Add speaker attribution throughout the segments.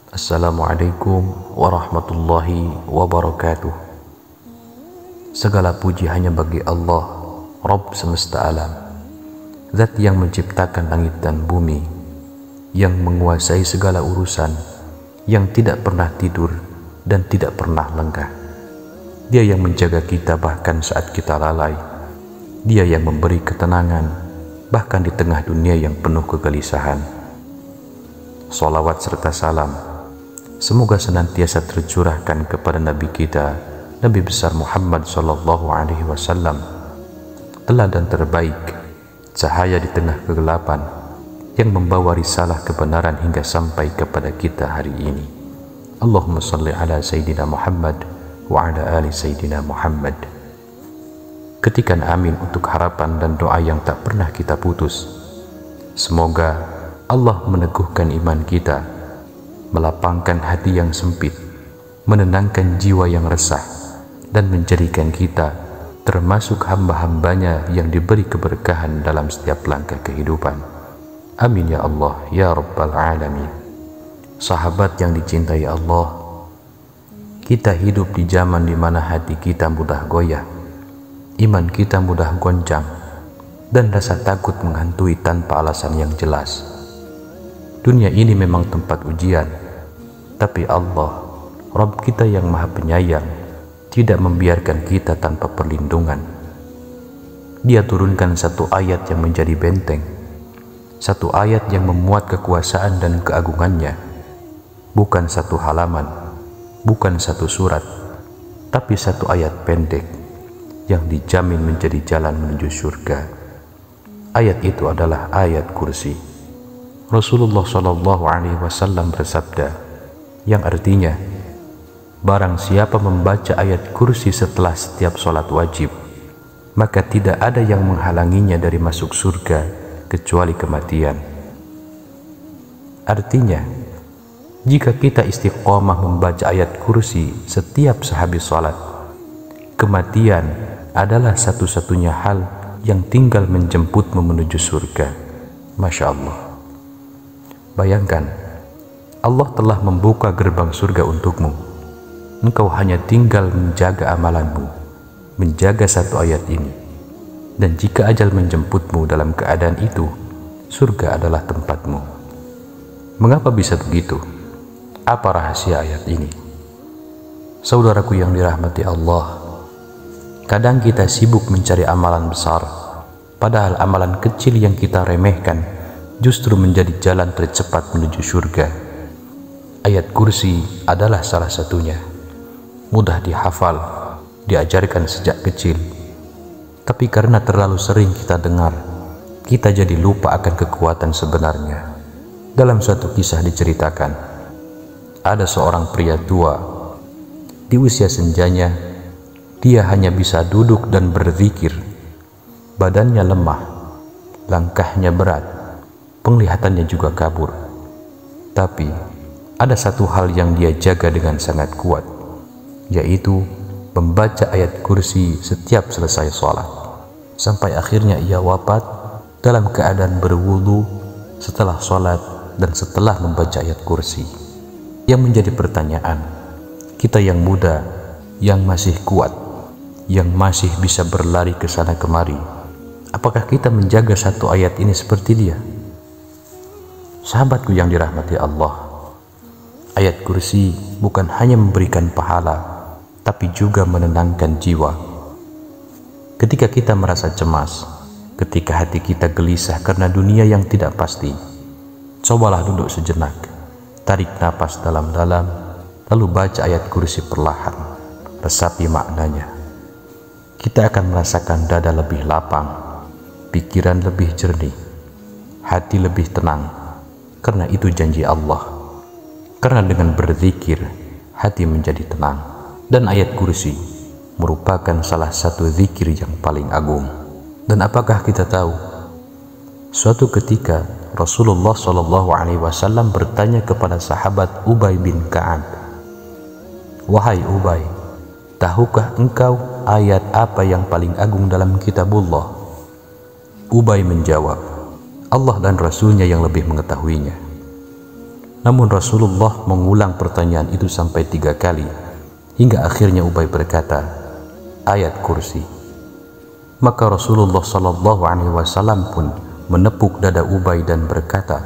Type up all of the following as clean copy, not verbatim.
Speaker 1: Assalamualaikum warahmatullahi wabarakatuh. Segala puji hanya bagi Allah, Rabb semesta alam, Zat yang menciptakan langit dan bumi, yang menguasai segala urusan, yang tidak pernah tidur dan tidak pernah lengah. Dia yang menjaga kita bahkan saat kita lalai. Dia yang memberi ketenangan bahkan di tengah dunia yang penuh kegelisahan. Salawat serta salam semoga senantiasa tercurahkan kepada Nabi kita, Nabi besar Muhammad sallallahu alaihi wasallam, teladan terbaik, cahaya di tengah kegelapan, yang membawa risalah kebenaran hingga sampai kepada kita hari ini. Allahumma salli ala Sayyidina Muhammad wa ala ali Sayyidina Muhammad. Ketikan amin untuk harapan dan doa yang tak pernah kita putus. Semoga Allah meneguhkan iman kita, melapangkan hati yang sempit, menenangkan jiwa yang resah, dan menjadikan kita termasuk hamba-hambanya yang diberi keberkahan dalam setiap langkah kehidupan. Amin ya Allah ya Rabbal Alamin. Sahabat yang dicintai Allah, kita hidup di zaman di mana hati kita mudah goyah, iman kita mudah goncang, dan rasa takut menghantui tanpa alasan yang jelas. Dunia ini memang tempat ujian, tapi Allah, Rabb kita yang maha penyayang, tidak membiarkan kita tanpa perlindungan. Dia turunkan satu ayat yang menjadi benteng, satu ayat yang memuat kekuasaan dan keagungannya, bukan satu halaman, bukan satu surat, tapi satu ayat pendek yang dijamin menjadi jalan menuju surga. Ayat itu adalah ayat kursi. Rasulullah Shallallahu Alaihi Wasallam bersabda, yang artinya, barang siapa membaca ayat kursi setelah setiap sholat wajib, maka tidak ada yang menghalanginya dari masuk surga kecuali kematian. Artinya, jika kita istiqomah membaca ayat kursi setiap sehabis sholat, kematian adalah satu-satunya hal yang tinggal menjemputmu menuju surga. Masya Allah. Bayangkan, Allah telah membuka gerbang surga untukmu. Engkau hanya tinggal menjaga amalanmu, menjaga satu ayat ini. Dan jika ajal menjemputmu dalam keadaan itu, surga adalah tempatmu. Mengapa bisa begitu? Apa rahasia ayat ini? Saudaraku yang dirahmati Allah, kadang kita sibuk mencari amalan besar, padahal amalan kecil yang kita remehkan justru menjadi jalan tercepat menuju surga. Ayat kursi adalah salah satunya. Mudah dihafal, diajarkan sejak kecil. Tapi karena terlalu sering kita dengar, kita jadi lupa akan kekuatan sebenarnya. Dalam suatu kisah diceritakan, ada seorang pria tua. Di usia senjanya, dia hanya bisa duduk dan berzikir. Badannya lemah, langkahnya berat, penglihatannya juga kabur. Tapi ada satu hal yang dia jaga dengan sangat kuat, yaitu membaca ayat kursi setiap selesai sholat, sampai akhirnya ia wafat dalam keadaan berwudu setelah sholat dan setelah membaca ayat kursi. Yang menjadi pertanyaan, kita yang muda, yang masih kuat, yang masih bisa berlari ke sana kemari, apakah kita menjaga satu ayat ini seperti dia? Sahabatku yang dirahmati Allah, ayat kursi bukan hanya memberikan pahala, tapi juga menenangkan jiwa. Ketika kita merasa cemas, ketika hati kita gelisah karena dunia yang tidak pasti, cobalah duduk sejenak, tarik napas dalam-dalam, lalu baca ayat kursi perlahan, resapi maknanya. Kita akan merasakan dada lebih lapang, pikiran lebih jernih, hati lebih tenang. Karena itu janji Allah. Karena dengan berzikir, hati menjadi tenang. Dan ayat kursi merupakan salah satu zikir yang paling agung. Dan apakah kita tahu? Suatu ketika Rasulullah SAW bertanya kepada sahabat Ubay bin Ka'ab, "Wahai Ubay, tahukah engkau ayat apa yang paling agung dalam kitabullah?" Ubay menjawab, Allah dan Rasulnya yang lebih mengetahuinya. Namun Rasulullah mengulang pertanyaan itu sampai 3 kali, hingga akhirnya Ubay berkata, ayat kursi. Maka Rasulullah SAW pun menepuk dada Ubay dan berkata,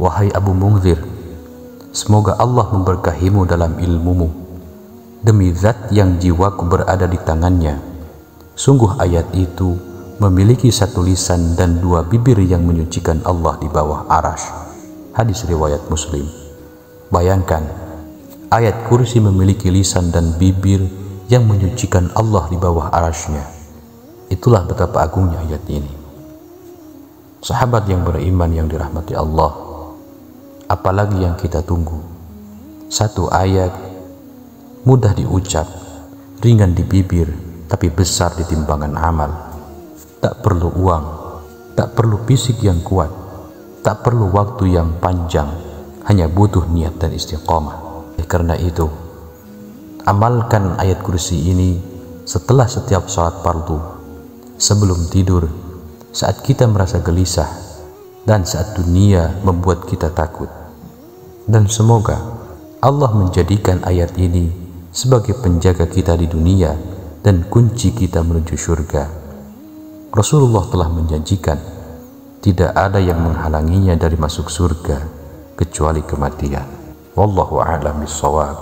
Speaker 1: wahai Abu Munzir, semoga Allah memberkahimu dalam ilmumu. Demi zat yang jiwaku berada di tangannya, sungguh ayat itu memiliki 1 lisan dan 2 bibir yang menyucikan Allah di bawah arasy. Hadis riwayat Muslim. Bayangkan, ayat kursi memiliki lisan dan bibir yang menyucikan Allah di bawah arasy-Nya. Itulah betapa agungnya ayat ini. Sahabat yang beriman yang dirahmati Allah, apalagi yang kita tunggu? 1 ayat, mudah diucap, ringan di bibir, tapi besar di timbangan amal. Tak perlu uang, tak perlu fisik yang kuat, tak perlu waktu yang panjang, hanya butuh niat dan istiqamah. Karena itu, amalkan ayat kursi ini setelah setiap salat fardu, sebelum tidur, saat kita merasa gelisah, dan saat dunia membuat kita takut. Dan semoga Allah menjadikan ayat ini sebagai penjaga kita di dunia dan kunci kita menuju surga. Rasulullah telah menjanjikan, tidak ada yang menghalanginya dari masuk surga kecuali kematian. Wallahu a'lam bishawab.